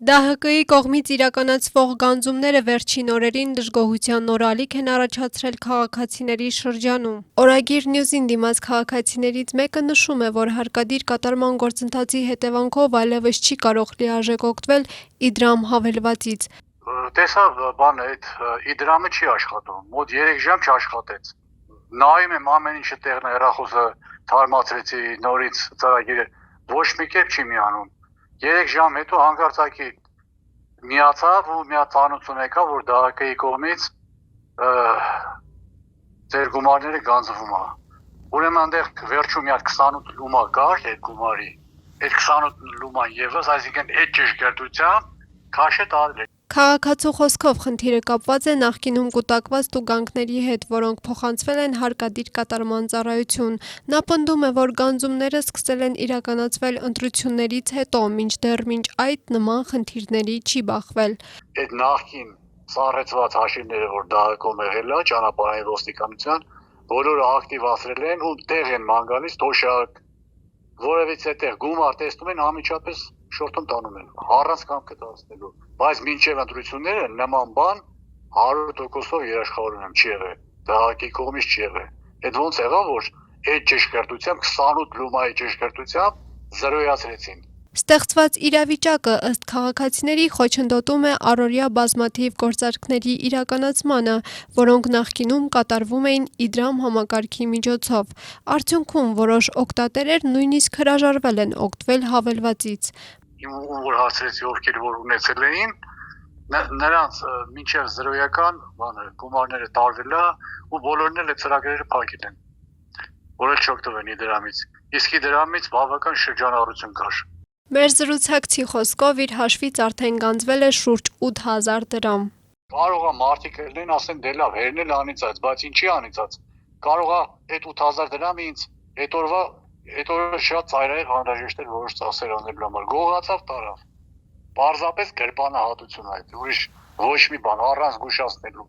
ԴՀԿ-ի կողմից իրականացվող գանձումները վերջին օրերին դժգոհության նոր ալիք են առաջացրել քաղաքացիների շրջանում։ Օրագիր Նյուզին դիմաց քաղաքացիներից մեկը նշում է, որ հարկադիր կատարման գործընթացի հետևանքով այլևս չի կարող լիարժեք օգտվել Իդրամ հավելվածից։ Տեսավ բանը այդ Իդրամը չի աշխատում, մոտ 3 ժամ չաշխատեց։ Նայում եմ ամեն ինչը տեղն է, հեռախոսը թարմացրեցի, նորից ծրագիրը ոչ մի կերպ չի միանում։ 3 ժամ հետո հանկարծակի միացավ ու միացանություն եկավ, որ ԴՀԿ-ի կողմից ձեր գումարները գանձվում է։ Ուրեմն այնտեղ վերջում մի հատ 28 լումա կար այդ գումարի, այդ 28 լուման եւս, այսինքն այդ ճշգրտությամբ քաշը տալել է։ Քաղաքացու խոսքով խնդիրը կապված է նախկինում կուտակված տուգանքների հետ, որոնք փոխանցվել են հարկադիր կատարման ծառայություն։ Նա պնդում է, որ գանձումները սկսել են իրականացվել ընտրություններից հետո, մինչդեռ մինչ այդ նման խնդիրների չի բախվել։ Այդ նախկին սառեցված հաշիվները, որ ԴՀԿ-ում եղել է, ճանապարհային ոստիկանության, բոլորը ակտիվացրել են ու տեղ են ման գալիս թոշակ, որևիցե տեղ գումար տեսնում են, անմիջապես շորթում տանում են, առանց կամքը դարձնելու։ Բայց մինչև ընտրությունները նման բան 100%-ով երաշխավորում եմ չի եղել, ԴՀԿ-ի կողմից չի եղել։ Այդ ոնց եղավ, որ այդ ճշգրտությամբ 28 լումայի ճշգրտությամբ զրոյացրեցին։ Ստեղծված իրավիճակը ըստ քաղաքացիների խոչընդոտում է առօրյա բազմաթիվ գործարքների իրականացմանը, որոնք նախկինում կատարվում էին Իդրամ համակարգի միջոցով։ Արդյունքում որոշ օգտատերեր նույնիսկ հրաժարվել են օգտվել հավելվածից։ Որ հասցրեցի ովքեր որ ունեցել էին, նրանց մինչև զրոյական գումարները տարվել է ու բոլորն էլ այդ ծրագրերը փակել են, որ էլ չօգտվեն Իդրամից։ Իսկ Իդրամից բավական շրջանառություն կար։ Մեր զրուցակցի խոսքով իր հաշվից արդեն գանձվել է շուրջ 8000 դրամ։ Կարող է մարդիկ լինեն, ասեն դե լավ, հերն էլ անիծած, բայց ինչի անիծած։ Կարող է այդ 8000 դրամը ինձ այդ օրը շատ ծայրահեղ անհրաժեշտ էր որոշ ծախսեր անելու համար։ Գողացավ տարավ։ Պարզապես գրպանահատություն այդ, ուրիշ ոչ մի բան առանց զգուշացնելու։